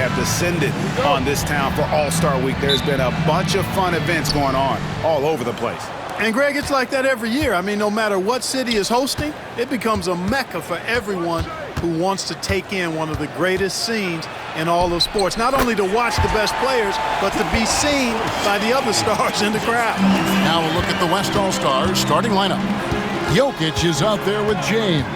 have descended on this town for All-Star Week. There's been a bunch of fun events going on all over the place. And, Greg, it's like that every year. I mean, no matter what city is hosting, it becomes a mecca for everyone who wants to take in one of the greatest scenes in all of sports. Not only to watch the best players, but to be seen by the other stars in the crowd. Now a look at the West All-Stars starting lineup. Jokic is out there with James.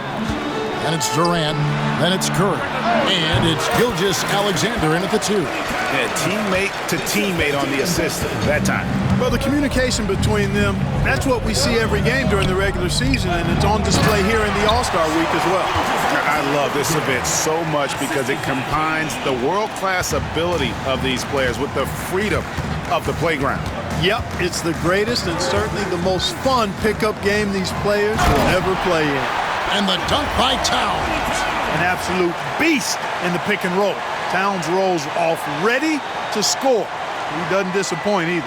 And it's Durant. Then it's Curry. And it's Gilgeous-Alexander in at the 2. Yeah, teammate to teammate on the assist that time. Well, the communication between them, that's what we see every game during the regular season, and it's on display here in the All-Star Week as well. I love this event so much because it combines the world-class ability of these players with the freedom of the playground. Yep, it's the greatest and certainly the most fun pickup game these players will ever play in. And the dunk by Towns. An absolute beast in the pick and roll. Towns rolls off ready to score. He doesn't disappoint either.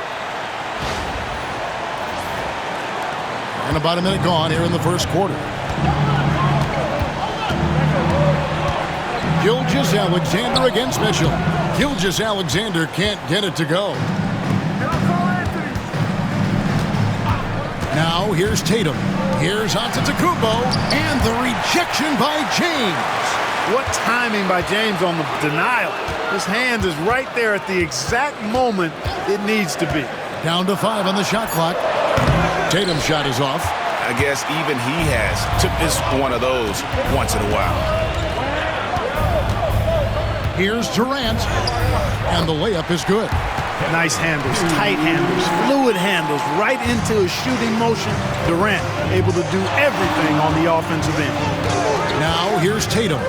And about a minute gone here in the first quarter. Gilgeous-Alexander against Mitchell. Gilgeous-Alexander can't get it to go. Now here's Tatum. Here's Antetokounmpo. And the rejection by James. What timing by James on the denial. His hand is right there at the exact moment it needs to be. Down to 5 on the shot clock. Tatum's shot is off. I guess even he has to miss one of those once in a while. Here's Durant. And the layup is good. Nice handles, tight handles, fluid handles, right into his shooting motion. Durant able to do everything on the offensive end. Now here's Tatum.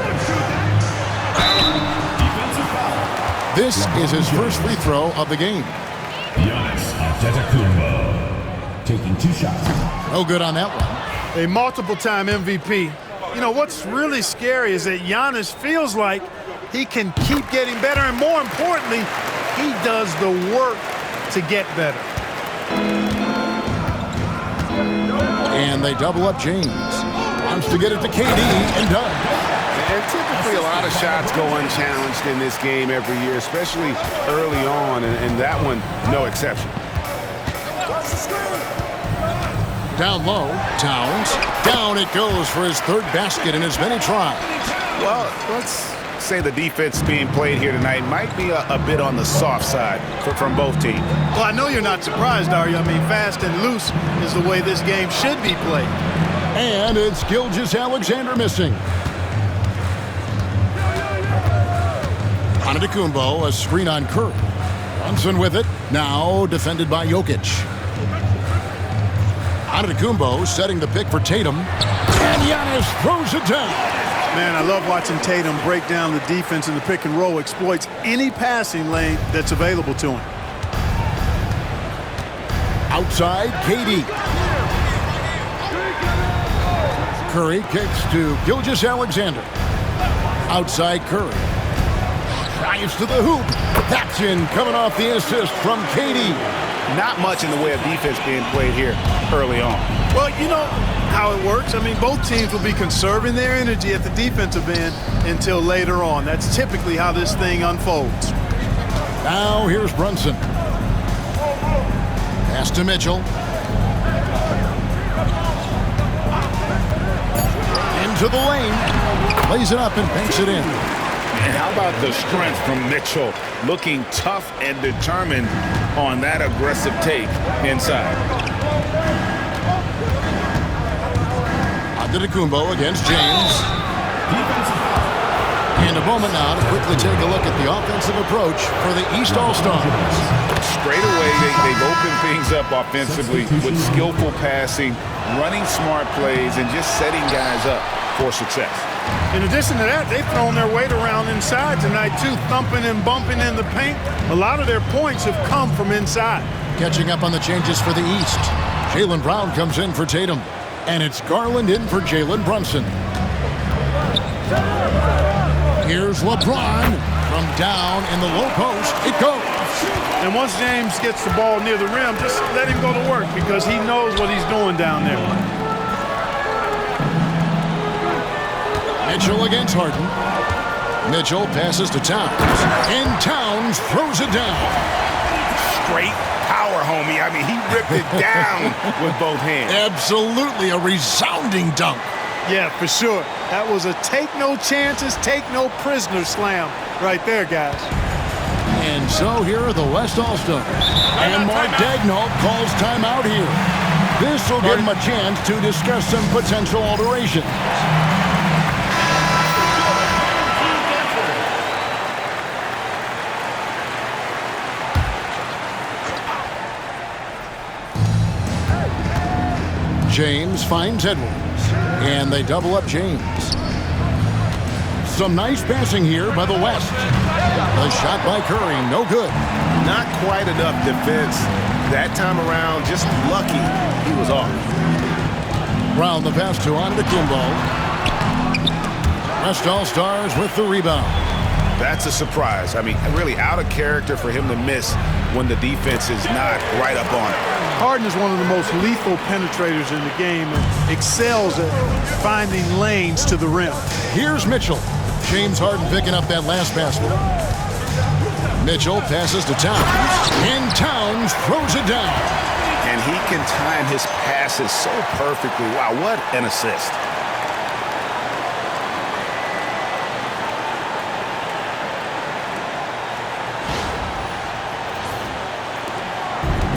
This is his first free throw of the game. Giannis Antetokounmpo taking 2 shots. No good on that one. A multiple-time MVP. You know, what's really scary is that Giannis feels like he can keep getting better, and more importantly, he does the work to get better. And they double up James. Wants to get it to KD and done. And typically a lot of shots go unchallenged in this game every year, especially early on, and that one, no exception. Down low, Towns. Down it goes for his 3rd basket in as many tries. Well, let's say the defense being played here tonight might be a bit on the soft side from both teams. Well, I know you're not surprised, are you? I mean, fast and loose is the way this game should be played. And it's Gilgeous-Alexander missing. Antetokounmpo, a screen on Curry. Brunson with it. Now defended by Jokic. Antetokounmpo setting the pick for Tatum. And Giannis throws it down. Man, I love watching Tatum break down the defense in the pick and roll, exploits any passing lane that's available to him. Outside, KD. Curry kicks to Gilgeous-Alexander. Outside, Curry. Drives to the hoop. That's in, coming off the assist from KD. Not much in the way of defense being played here early on. Well, you know how it works. I mean, both teams will be conserving their energy at the defensive end until later on. That's typically how this thing unfolds. Now here's Brunson. Pass to Mitchell. Into the lane. Plays it up and banks it in. And how about the strength from Mitchell? Looking tough and determined on that aggressive take inside. Antetokounmpo against James. And a moment now to quickly take a look at the offensive approach for the East All-Stars. Straight away, they've opened things up offensively with skillful passing, running smart plays, and just setting guys up for success. In addition to that, they've thrown their weight around inside tonight, too, thumping and bumping in the paint. A lot of their points have come from inside. Catching up on the changes for the East. Jaylen Brown comes in for Tatum. And it's Garland in for Jalen Brunson. Here's LeBron from down in the low post. It goes. And once James gets the ball near the rim, just let him go to work because he knows what he's doing down there. Mitchell against Harden. Mitchell passes to Towns, and Towns throws it down. Straight power, homie. I mean, he ripped it down with both hands. Absolutely a resounding dunk. Yeah, for sure. That was a take no chances, take no prisoner slam right there, guys. And so here are the West All-Stars. And Mark Daigneault calls timeout here. This will give him a chance to discuss some potential alterations. James finds Edwards, and they double up James. Some nice passing here by the West. A shot by Curry, no good. Not quite enough defense that time around. Just lucky he was off. Round the pass to Antetokounmpo. West All-Stars with the rebound. That's a surprise. I mean, really out of character for him to miss when the defense is not right up on it. Harden is one of the most lethal penetrators in the game and excels at finding lanes to the rim. Here's Mitchell. James Harden picking up that last basket. Mitchell passes to Towns, and Towns throws it down. And he can time his passes so perfectly. Wow, what an assist.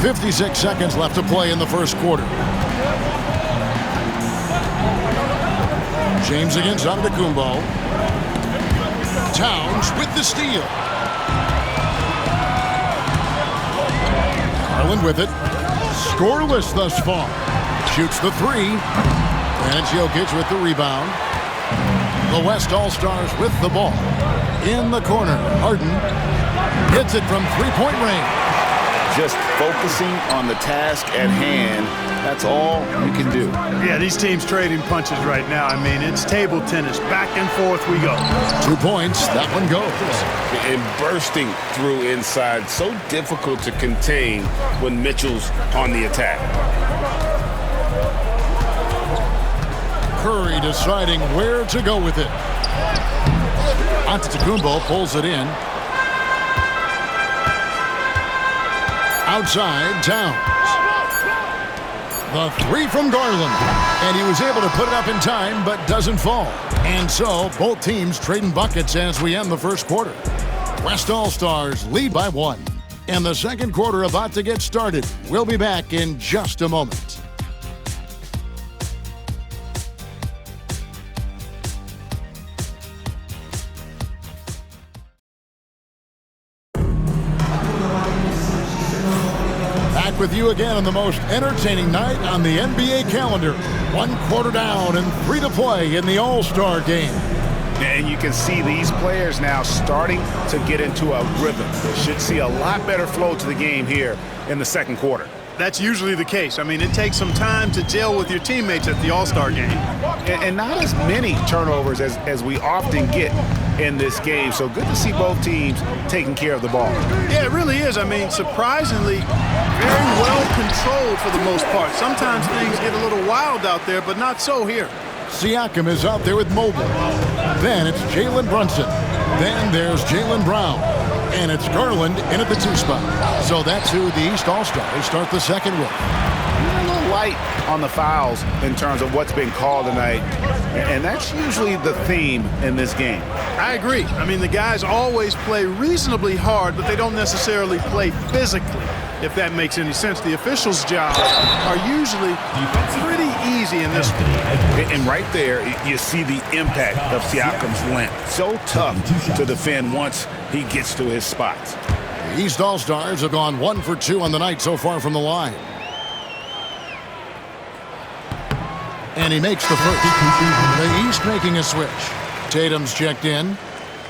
56 seconds left to play in the first quarter. James against Antetokounmpo. Towns with the steal. Garland with it. Scoreless thus far. Shoots the three. And it's Jokic with the rebound. The West All-Stars with the ball. In the corner, Harden hits it from three-point range. Just focusing on the task at hand, that's all you can do. Yeah, these teams trading punches right now. I mean, it's table tennis. Back and forth we go. 2 points, that one goes. And bursting through inside, so difficult to contain when Mitchell's on the attack. Curry deciding where to go with it. Antetokounmpo pulls it in. Outside, Towns. The three from Garland. And he was able to put it up in time, but doesn't fall. And so, both teams trading buckets as we end the first quarter. West All-Stars lead by 1. And the second quarter about to get started. We'll be back in just a moment. With you again on the most entertaining night on the NBA calendar. 1 quarter down and 3 to play in the All-Star game. And you can see these players now starting to get into a rhythm. Should see a lot better flow to the game here in the second quarter. That's usually the case. I mean, it takes some time to gel with your teammates at the All-Star game. And not as many turnovers as we often get in this game. So good to see both teams taking care of the ball. Yeah, it really is. I mean, surprisingly, very well controlled for the most part. Sometimes things get a little wild out there, but not so here. Siakam is out there with Mobley. Then it's Jalen Brunson. Then there's Jaylen Brown. And it's Garland in at the 2 spot. So that's who the East All-Stars start the second with. A little light on the fouls in terms of what's been called tonight. And that's usually the theme in this game. I agree. I mean, the guys always play reasonably hard, but they don't necessarily play physically, if that makes any sense. The officials' jobs are usually pretty easy in this one. And right there, you see the impact of Siakam's length. So tough to defend once he gets to his spots. The East All-Stars have gone 1 for 2 on the night so far from the line. And he makes the first. The East making a switch. Tatum's checked in.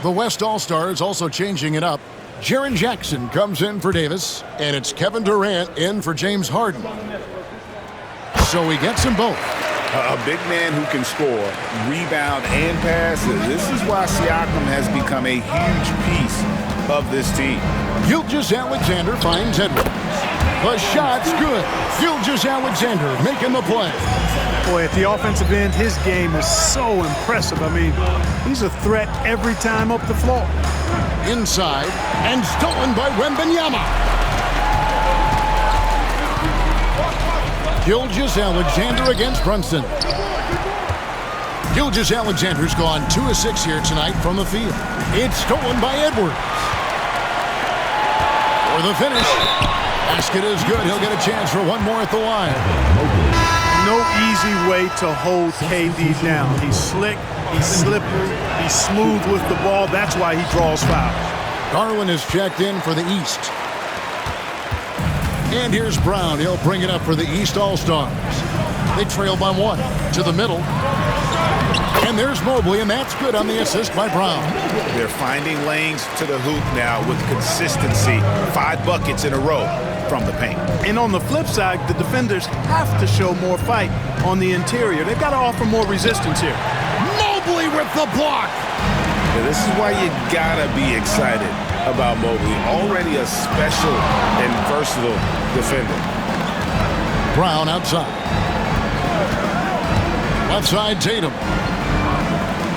The West All-Stars also changing it up. Jaren Jackson comes in for Davis, and it's Kevin Durant in for James Harden. So he gets them both. A big man who can score, rebound, and pass. This is why Siakam has become a huge piece of this team. Gilgeous-Alexander finds Edwards. The shot's good. Gilgeous-Alexander making the play. Boy, at the offensive end, his game is so impressive. I mean, he's a threat every time up the floor. Inside, and stolen by Wembanyama. Gilgeous-Alexander against Brunson. Gilgeous-Alexander's gone 2 of 6 here tonight from the field. It's stolen by Edwards. For the finish. Basket is good. He'll get a chance for one more at the line. No easy way to hold KD down. He's slick, he's slippery, he's smooth with the ball. That's why he draws fouls. Garland is checked in for the East. And here's Brown. He'll bring it up for the East All-Stars. They trail by 1 to the middle. And there's Mobley, and that's good on the assist by Brown. They're finding lanes to the hoop now with consistency. 5 buckets in a row from the paint. And on the flip side, the defenders have to show more fight on the interior. They've got to offer more resistance here. Mobley with the block. Yeah, this is why you gotta be excited about Mobley. Already a special and versatile defender. Brown outside. Left side, Tatum.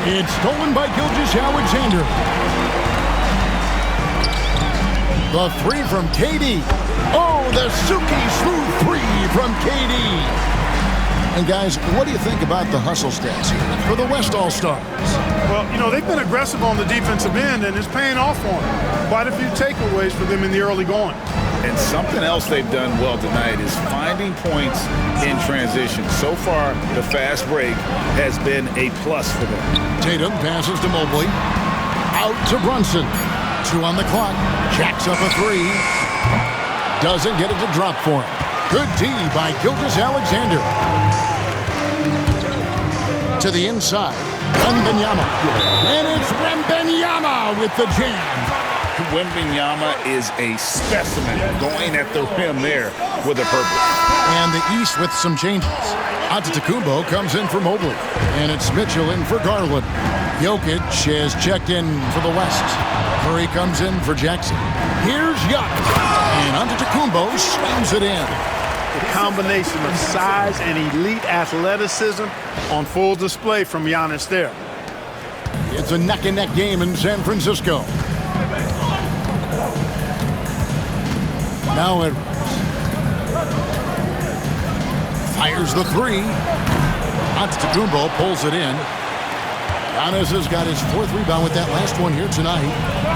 It's stolen by Gilgeous-Alexander. The 3 from KD. Oh, the Suki smooth 3 from KD. And guys, what do you think about the hustle stats here for the West All-Stars? Well, you know, they've been aggressive on the defensive end, and it's paying off for them. Quite a few takeaways for them in the early going. And something else they've done well tonight is finding points in transition. So far, the fast break has been a plus for them. Tatum passes to Mobley. Out to Brunson. 2 on the clock. Jacks up a 3. Doesn't get it to drop for him. Good D by Gilgeous-Alexander. To the inside. Wembanyama. And it's Wembanyama with the jam. Wembanyama is a specimen going at the rim there with a purpose. And the East with some changes. Antetokounmpo comes in for Mobley. And it's Mitchell in for Garland. Jokic is checked in for the West. Curry comes in for Jackson. Here's Giannis. And Antetokounmpo slams it in. The combination of size and elite athleticism on full display from Giannis there. It's a neck-and-neck game in San Francisco. Now Edwards. Fires the 3. Antetokounmpo pulls it in. Giannis has got his 4th rebound with that last one here tonight.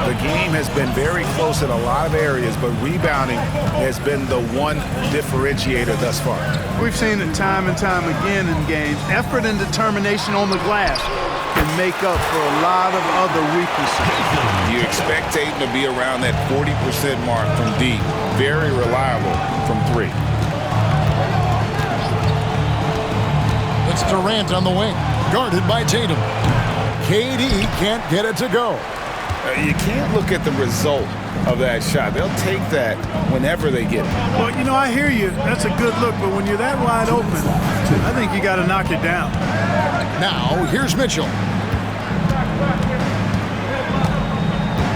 The game has been very close in a lot of areas, but rebounding has been the one differentiator thus far. We've seen it time and time again in games. Effort and determination on the glass can make up for a lot of other weaknesses. You expect Tatum to be around that 40% mark from deep. Very reliable from 3. It's Durant on the wing, guarded by Tatum. KD can't get it to go. You can't look at the result of that shot. They'll take that whenever they get it. Well, you know, I hear you. That's a good look, but when you're that wide open, I think you got to knock it down. Now, here's Mitchell.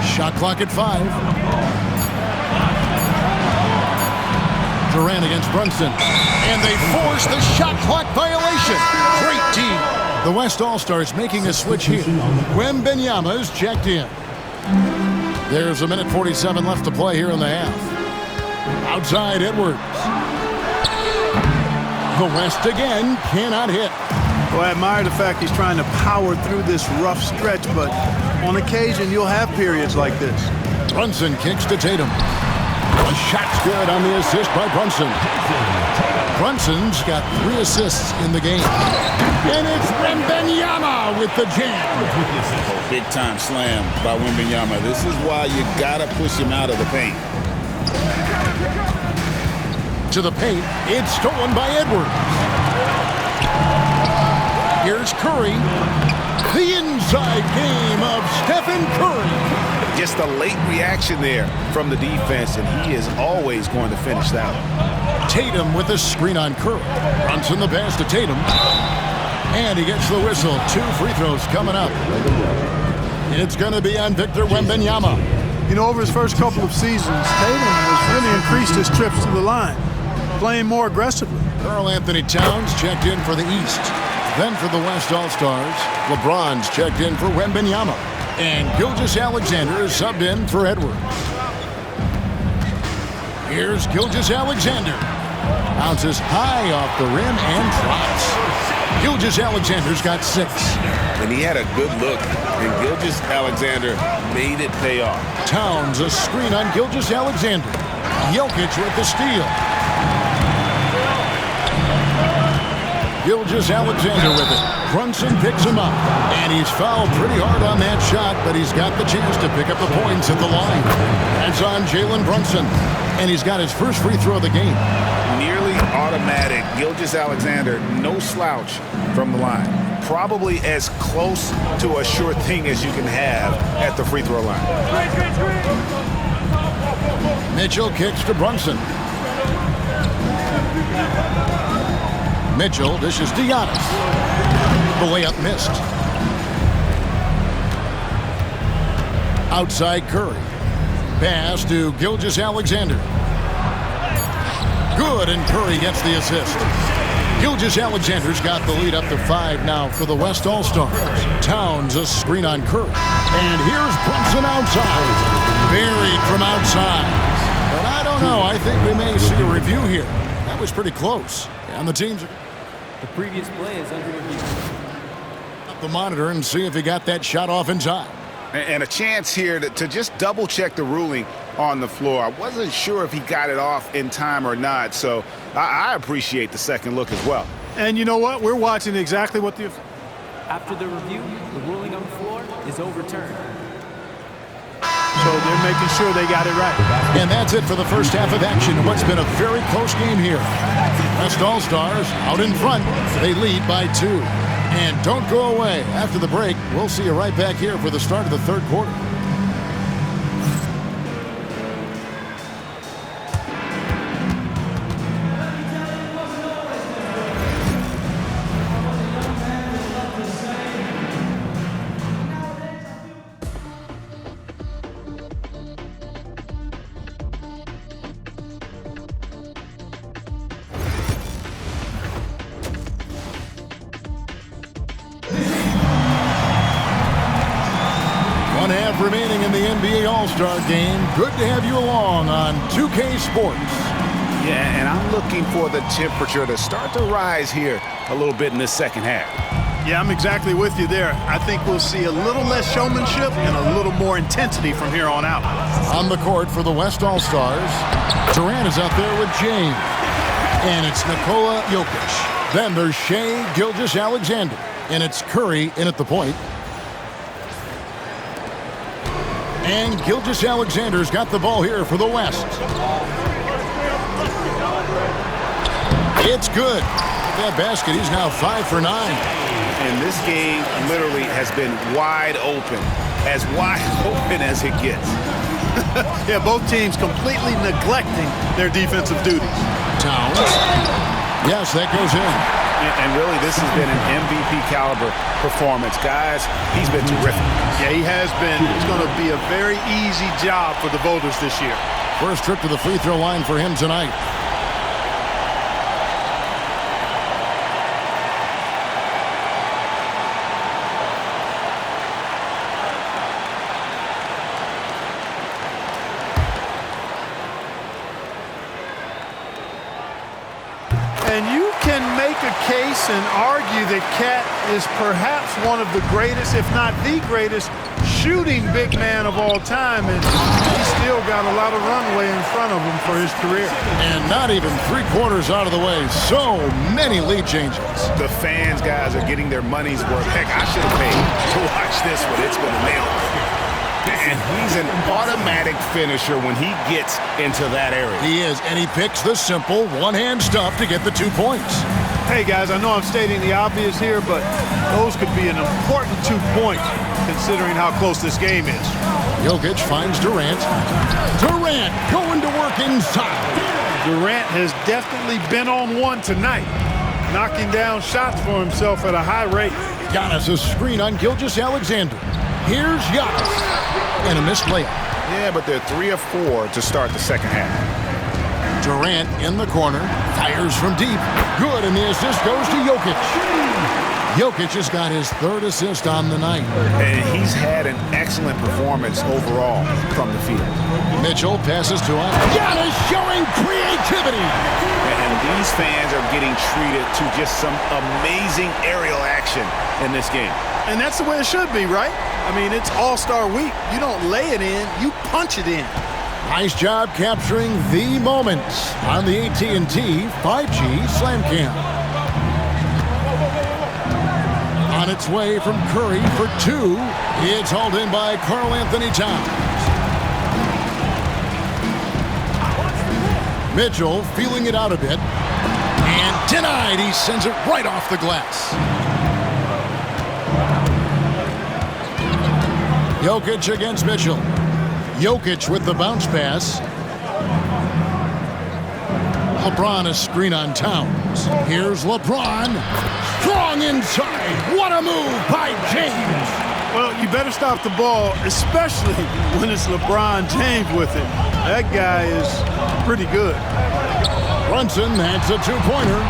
Shot clock at 5. Durant against Brunson. And they force the shot clock violation. Great D. The West All-Stars making a switch here. Wembanyama is checked in. There's 1:47 left to play here in the half. Outside Edwards. The West again cannot hit. Well, I admire the fact he's trying to power through this rough stretch, but on occasion you'll have periods like this. Brunson kicks to Tatum. The shot's good on the assist by Brunson. Brunson's got 3 assists in the game. And it's Wembanyama with the jam. Big time slam by Wembanyama. This is why you gotta push him out of the paint. To the paint, it's stolen by Edwards. Here's Curry. The inside game of Stephen Curry. Just a late reaction there from the defense, and he is always going to finish that one. Tatum with a screen on Curry. Brunson the pass to Tatum. And he gets the whistle. 2 free throws coming up. It's going to be on Victor Wembanyama. You know, over his first couple of seasons, Tatum has really increased his trips to the line. playing more aggressively. Karl Anthony Towns checked in for the East. Then for the West All-Stars, LeBron's checked in for Wembanyama. And Gilgeous-Alexander is subbed in for Edwards. Here's Gilgeous-Alexander. Bounces high off the rim and drops. Gilgeous-Alexander's got 6. And he had a good look, and Gilgeous-Alexander made it pay off. Towns a screen on Gilgeous-Alexander. Jokic with the steal. Gilgeous-Alexander with it. Brunson picks him up. And he's fouled pretty hard on that shot, but he's got the chance to pick up the points at the line. That's on Jalen Brunson. And he's got his first free throw of the game. Nearly automatic. Gilgeous-Alexander, no slouch from the line. Probably as close to a sure thing as you can have at the free throw line. Mitchell kicks to Brunson. Mitchell dishes to Giannis. The layup missed. Outside Curry. Pass to Gilgeous-Alexander. Good, and Curry gets the assist. Gilgeous-Alexander's got the lead up to 5 now for the West All-Stars. Towns a screen on Curry. And here's Brunson outside. Buried from outside. But I don't know. I think we may see a review here. That was pretty close. And the teams... The previous play is under review. Up the monitor and see if he got that shot off in time. And a chance here to just double-check the ruling on the floor. I wasn't sure if he got it off in time or not, so I appreciate the second look as well. And you know what? We're watching exactly what the... After the review, the ruling on the floor is overturned. So they're making sure they got it right. And that's it for the first half of action in what's been a very close game here. West All-Stars out in front. They lead by 2. And don't go away. After the break, we'll see you right back here for the start of the third quarter. Remaining in the NBA All-Star game. Good to have you along on 2K Sports. Yeah, and I'm looking for the temperature to start to rise here a little bit in this second half. Yeah, I'm exactly with you there. I think we'll see a little less showmanship and a little more intensity from here on out. On the court for the West All-Stars, Durant is out there with James. And it's Nikola Jokic. Then there's Shai Gilgeous-Alexander. And it's Curry in at the point. And Gilgeous-Alexander's got the ball here for the West. It's good. That basket, he's now 5 for 9. And this game literally has been wide open as it gets. Yeah, both teams completely neglecting their defensive duties. Towns. Yes, that goes in. And really, this has been an MVP caliber performance. Guys, he's been terrific. Yeah, he has been. It's going to be a very easy job for the voters this year. First trip to the free throw line for him tonight. And you can make a case and argue that Cat is perhaps one of the greatest, if not the greatest, shooting big man of all time. And he's still got a lot of runway in front of him for his career. And not even 3/4 out of the way. So many lead changes. The fans, guys, are getting their money's worth. Heck, I should have paid to watch this one. It's been a nail. And he's an automatic finisher when he gets into that area. He is, and he picks the simple one-hand stuff to get the 2 points. Hey, guys, I know I'm stating the obvious here, but those could be an important 2 points considering how close this game is. Jokic finds Durant. Durant going to work inside. Durant has definitely been on one tonight, knocking down shots for himself at a high rate. Giannis a screen on Gilgeous-Alexander. Here's Giannis. And a missed layup. Yeah, but they're 3 of 4 to start the second half. Durant in the corner, fires from deep. Good, and the assist goes to Jokic. Jokic has got his third assist on the night. And he's had an excellent performance overall from the field. Mitchell passes to him. Giannis showing creativity. And these fans are getting treated to just some amazing aerial action in this game. And that's the way it should be, right? I mean, it's All-Star Week. You don't lay it in, you punch it in. Nice job capturing the moments on the AT&T 5G Slam Cam. On its way from Curry for two. It's hauled in by Karl-Anthony Towns. Mitchell feeling it out a bit. And denied. He sends it right off the glass. Jokic against Mitchell. Jokic with the bounce pass. LeBron a screen on Towns. Here's LeBron. Strong inside. What a move by James. Well, you better stop the ball, especially when it's LeBron James with it. That guy is pretty good. Brunson adds a two-pointer.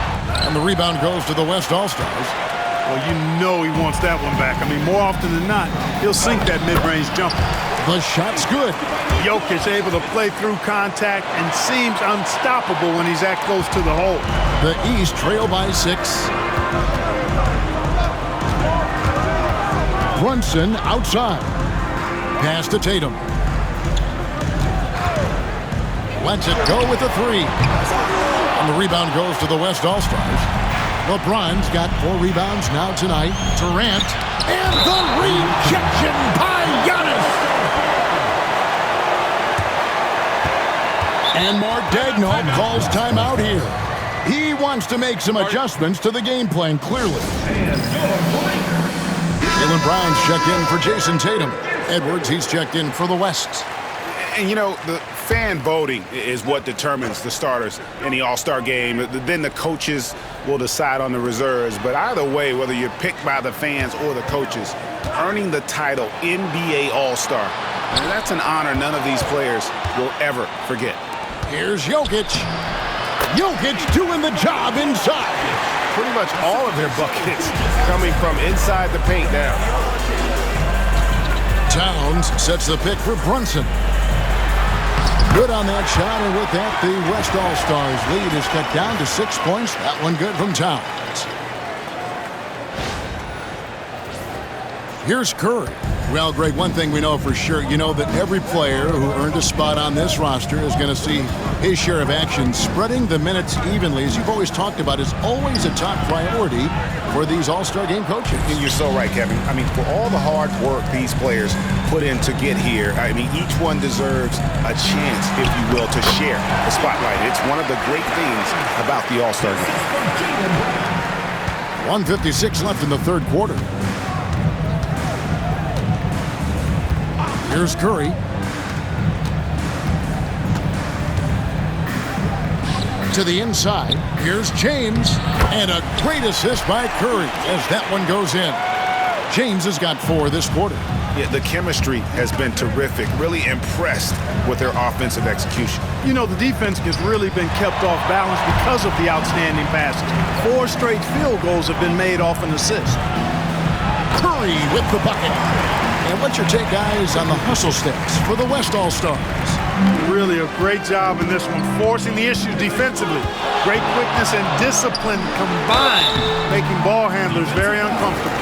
And the rebound goes to the West All-Stars. Well, you know he wants that one back. I mean, more often than not, he'll sink that mid-range jumper. The shot's good. Jokic able to play through contact and seems unstoppable when he's that close to the hole. The East trail by 6. Brunson outside. Pass to Tatum. Lets it go with the three. And the rebound goes to the West All-Stars. LeBron's got 4 rebounds now tonight. Durant. And the rejection by Giannis. And Mark Daigneault calls timeout here. He wants to make some adjustments to the game plan, clearly. Jaylen Brown's checked in for Jason Tatum. Edwards, he's checked in for the West. And, you know, the fan voting is what determines the starters in the All-Star game. Then the coaches will decide on the reserves. But either way, whether you're picked by the fans or the coaches, earning the title NBA All-Star, and that's an honor none of these players will ever forget. Here's Jokic. Jokic doing the job inside. Pretty much all of their buckets coming from inside the paint now. Towns sets the pick for Brunson. Good on that shot, and with that, the West All-Stars lead is cut down to 6 points. That one good from Towns. Here's Curry. Well, Greg, one thing we know for sure, you know that every player who earned a spot on this roster is going to see his share of action. Spreading the minutes evenly, as you've always talked about, is always a top priority for these All-Star game coaches. And you're so right, Kevin. I mean, for all the hard work these players put in to get here, I mean, each one deserves a chance, if you will, to share the spotlight. It's one of the great things about the All-Star game. 1:56 left in the third quarter. Here's Curry. To the inside. Here's James. And a great assist by Curry as that one goes in. James has got 4 this quarter. Yeah, the chemistry has been terrific. Really impressed with their offensive execution. You know, the defense has really been kept off balance because of the outstanding passes. 4 straight field goals have been made off an assist. Curry with the bucket. And what's your take, guys, on the hustle sticks for the West All-Stars? Really a great job in this one, forcing the issues defensively. Great quickness and discipline combined, making ball handlers very uncomfortable.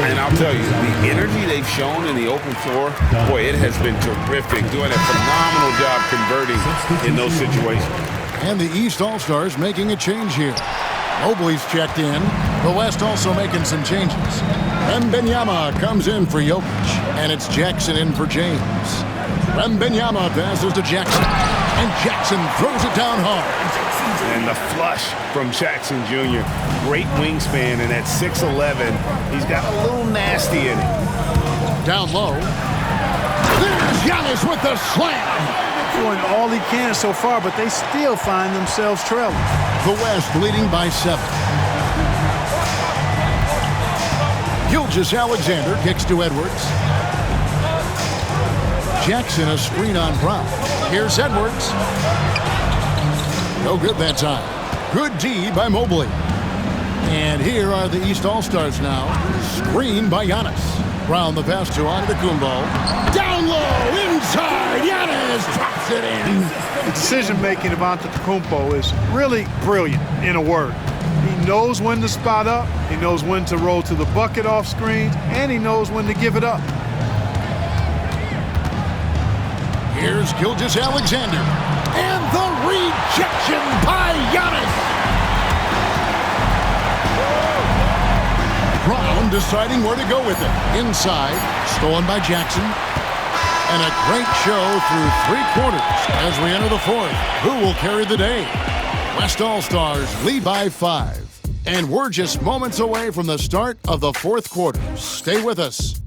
And I'll tell you, the energy they've shown in the open floor, boy, it has been terrific. Doing a phenomenal job converting in those situations. And the East All-Stars making a change here. Mobley's checked in. The West also making some changes. Wembanyama comes in for Jokic. And it's Jackson in for James. Wembanyama passes to Jackson. And Jackson throws it down hard. And the flush from Jackson Jr. Great wingspan, and at 6'11", he's got a little nasty in it. Down low. There's Giannis with the slam. Doing all he can so far, but they still find themselves trailing. The West leading by 7. Gilgeous-Alexander kicks to Edwards. Jackson a screen on Brown. Here's Edwards. No good that time. Good D by Mobley. And here are the East All-Stars now. Screen by Giannis. Round the pass to Antetokounmpo. Down low, inside. Giannis drops it in. The decision-making of Antetokounmpo is really brilliant, in a word. He knows when to spot up, he knows when to roll to the bucket off screens, and he knows when to give it up. Here's Gilgeous-Alexander. And the rejection by Giannis. Brown deciding where to go with it. Inside, stolen by Jackson. And a great show through 3 quarters as we enter the 4th. Who will carry the day? West All-Stars lead by 5. And we're just moments away from the start of the 4th quarter. Stay with us.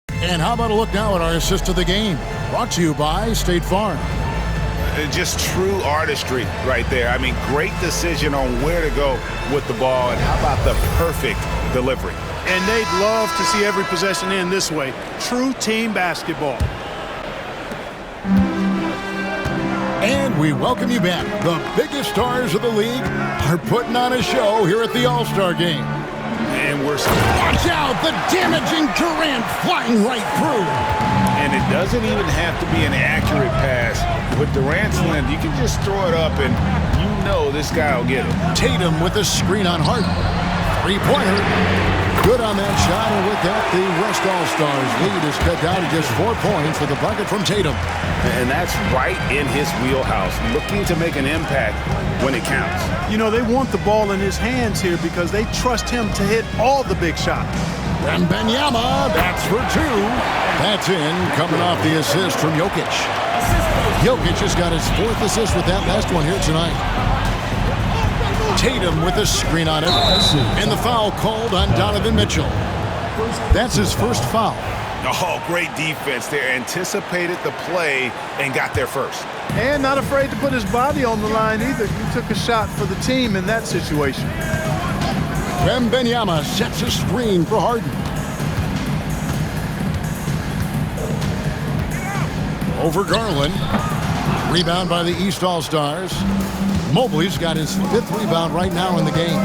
And how about a look now at our assist of the game? Brought to you by State Farm. Just true artistry right there. I mean, great decision on where to go with the ball, and how about the perfect delivery? And they'd love to see every possession end this way. True team basketball. And we welcome you back. The biggest stars of the league are putting on a show here at the All-Star Game. And we're... Watch out! The damaging Durant flying right through. And it doesn't even have to be an accurate pass. With Durant's length, you can just throw it up and you know this guy will get it. Tatum with a screen on Harden. 3-pointer. Good on that shot, and with that, the West All-Stars lead is cut down to just 4 points with the bucket from Tatum. And that's right in his wheelhouse, looking to make an impact when it counts. You know, they want the ball in his hands here because they trust him to hit all the big shots. Wembanyama, that's for 2. That's in, coming off the assist from Jokic. Jokic has got his 4th assist with that last one here tonight. Tatum with a screen on it, and the foul called on Donovan Mitchell. That's his first foul. Oh, great defense there. Anticipated the play and got there first. And not afraid to put his body on the line either. He took a shot for the team in that situation. Wembanyama sets a screen for Harden. Over Garland. Rebound by the East All-Stars. Mobley's got his 5th rebound right now in the game.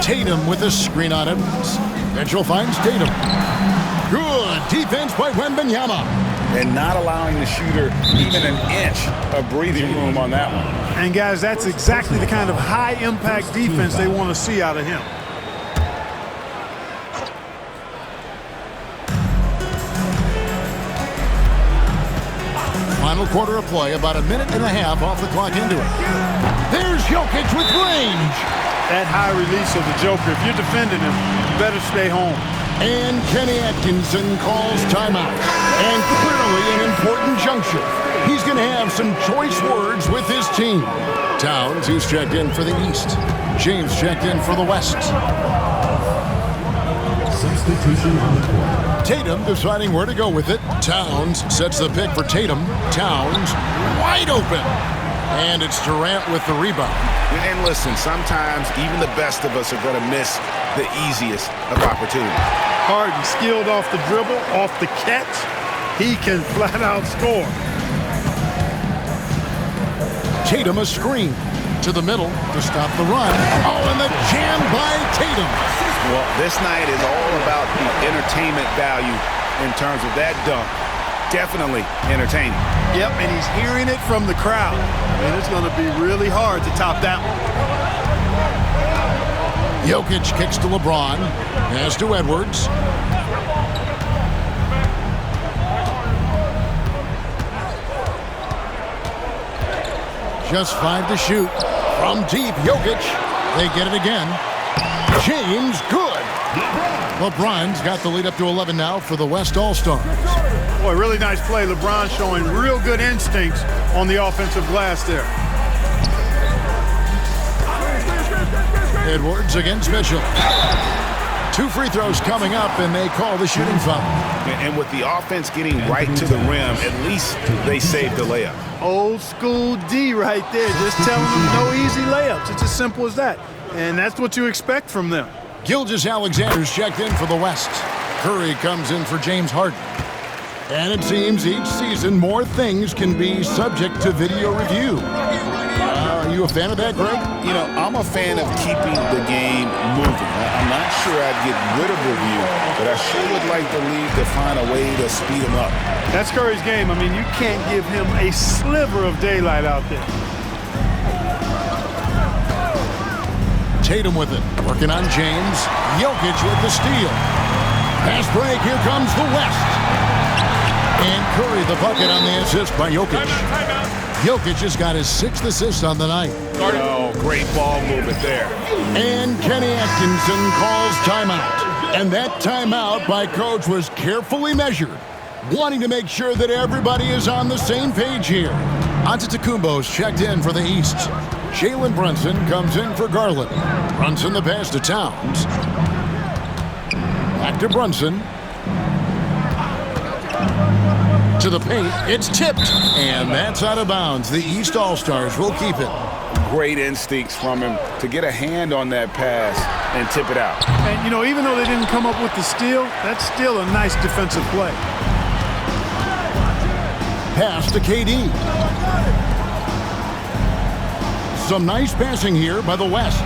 Tatum with a screen on Edwards. Mitchell finds Tatum. Good defense by Wembanyama. And not allowing the shooter even an inch of breathing room on that one. And guys, that's exactly the kind of high-impact defense they want to see out of him. Final quarter of play, about a minute and a half off the clock into it. There's Jokic with range. That high release of the Joker, if you're defending him, you better stay home. And Kenny Atkinson calls timeout. And clearly an important juncture. He's going to have some choice words with his team. Towns, who's checked in for the East. James checked in for the West. Substitution on the court. Tatum deciding where to go with it. Towns sets the pick for Tatum. Towns wide open. And it's Durant with the rebound. And listen, sometimes even the best of us are going to miss the easiest of opportunities. Harden skilled off the dribble, off the catch. He can flat out score. Tatum a screen to the middle to stop the run. Oh, and the jam by Tatum. Well, this night is all about the entertainment value in terms of that dunk. Definitely entertaining. Yep, and he's hearing it from the crowd. I mean, it's going to be really hard to top that one. Jokic kicks to LeBron. Pass to Edwards. Just 5 to shoot. From deep, Jokic. They get it again. James, good. LeBron's got the lead up to 11 now for the West All-Stars. Boy, really nice play. LeBron showing real good instincts on the offensive glass there. Edwards against Mitchell. 2 free throws coming up, and they call the shooting foul. And with the offense getting right to the rim, at least they saved the layup. Old school D right there, just telling them no easy layups. It's as simple as that. And that's what you expect from them. Gilgeous-Alexander's checked in for the West. Curry comes in for James Harden. And it seems each season more things can be subject to video review. Are you a fan of that, Greg? You know, I'm a fan of keeping the game moving. I'm not sure I'd get rid of review, but I sure would like the league to find a way to speed them up. That's Curry's game. I mean, you can't give him a sliver of daylight out there. Tatum with it, working on James. Jokic with the steal. Pass break, here comes the West. And Curry the bucket on the assist by Jokic. Jokic has got his 6th assist on the night. Oh, great ball movement there. And Kenny Atkinson calls timeout. And that timeout by Coach was carefully measured, wanting to make sure that everybody is on the same page here. Antetokounmpo's checked in for the East. Jalen Brunson comes in for Garland. Brunson the pass to Towns. Back to Brunson. To the paint, it's tipped, and that's out of bounds. The East All-Stars will keep it. Great instincts from him to get a hand on that pass and tip it out. And, you know, even though they didn't come up with the steal, that's still a nice defensive play. Pass to KD. Some nice passing here by the West.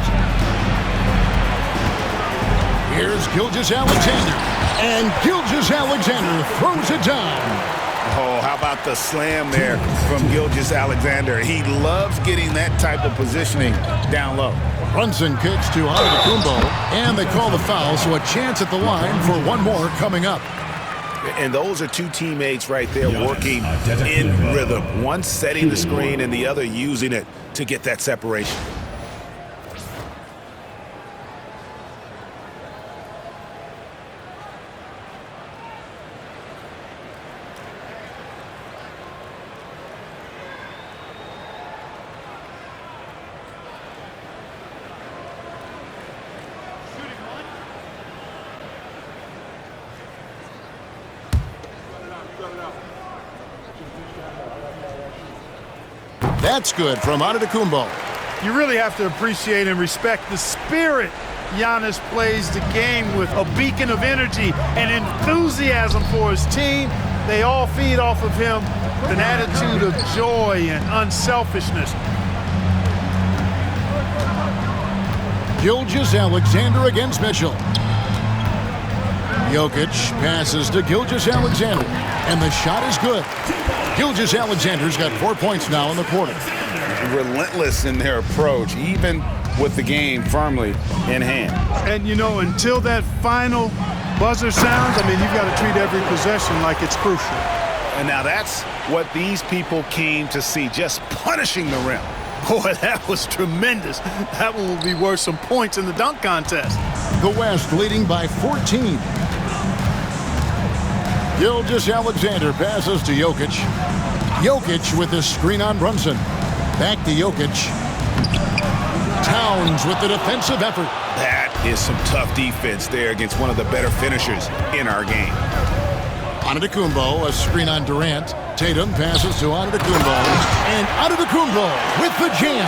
Here's Gilgeous-Alexander, and Gilgeous-Alexander throws it down. Oh, how about the slam there from Gilgeous-Alexander? He loves getting that type of positioning down low. Brunson kicks to Antetokounmpo, and they call the foul, so a chance at the line for one more coming up. And those are two teammates right there working in rhythm. One setting the screen and the other using it to get that separation. That's good from Antetokounmpo. You really have to appreciate and respect the spirit Giannis plays the game with, a beacon of energy and enthusiasm for his team. They all feed off of him with an attitude of joy and unselfishness. Gilgeous-Alexander against Mitchell. Jokic passes to Gilgeous-Alexander, and the shot is good. Gilgeous-Alexander's got 4 points now in the quarter. Relentless in their approach, even with the game firmly in hand. And, you know, until that final buzzer sounds, I mean, you've got to treat every possession like it's crucial. And now that's what these people came to see, just punishing the rim. Boy, that was tremendous. That one will be worth some points in the dunk contest. The West leading by 14. Gilgeous-Alexander passes to Jokic. Jokic with the screen on Brunson. Back to Jokic. Towns with the defensive effort. That is some tough defense there against one of the better finishers in our game. Antetokounmpo, a screen on Durant. Tatum passes to Antetokounmpo. And Antetokounmpo with the jam.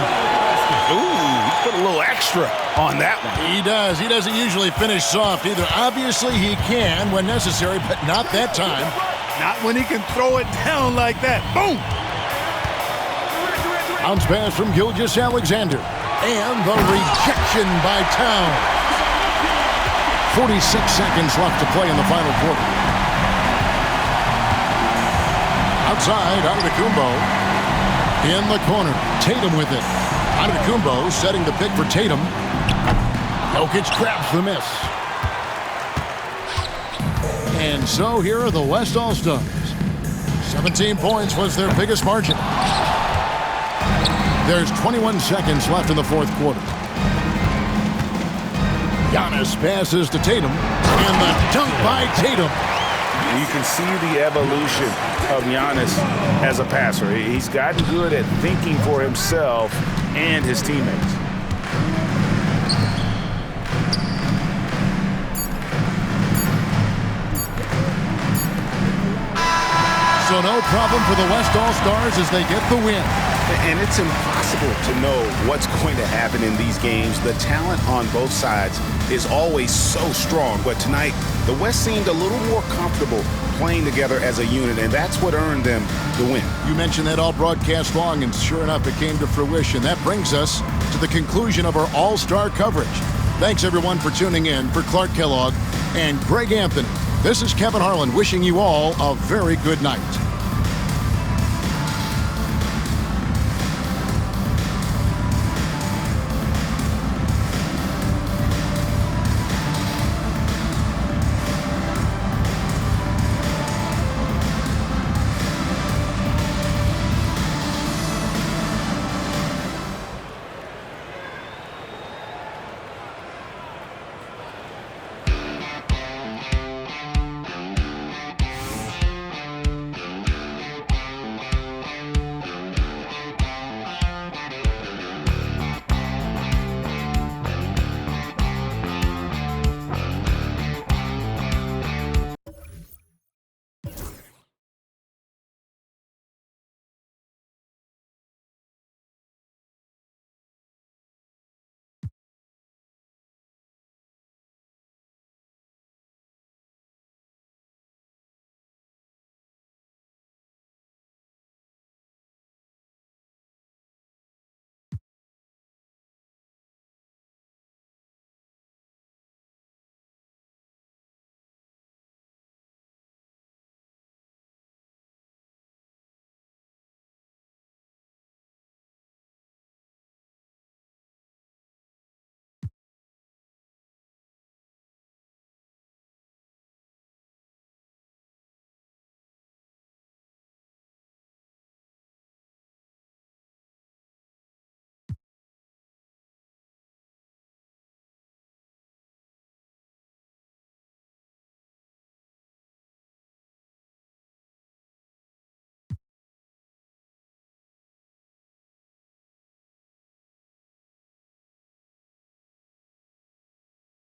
Ooh, he put a little extra on that one. He does. He doesn't usually finish soft either. Obviously, he can when necessary, but not that time. Not when he can throw it down like that. Boom! Bounce pass from Gilgeous-Alexander. And the rejection by Towns. 46 seconds left to play in the final quarter. Outside, Antetokounmpo. In the corner, Tatum with it. Antetokounmpo setting the pick for Tatum. Jokic grabs the miss. And so here are the West All-Stars. 17 points was their biggest margin. There's 21 seconds left in the fourth quarter. Giannis passes to Tatum. And the dunk by Tatum. You can see the evolution of Giannis as a passer. He's gotten good at thinking for himself and his teammates. So no problem for the West All-Stars as they get the win. And it's impossible impossible to know what's going to happen in these games. The talent on both sides is always so strong. But tonight, the West seemed a little more comfortable playing together as a unit, and that's what earned them the win. You mentioned that all broadcast long, and sure enough, it came to fruition. That brings us to the conclusion of our all-star coverage. Thanks, everyone, for tuning in. For Clark Kellogg and Greg Anthony, this is Kevin Harlan wishing you all a very good night.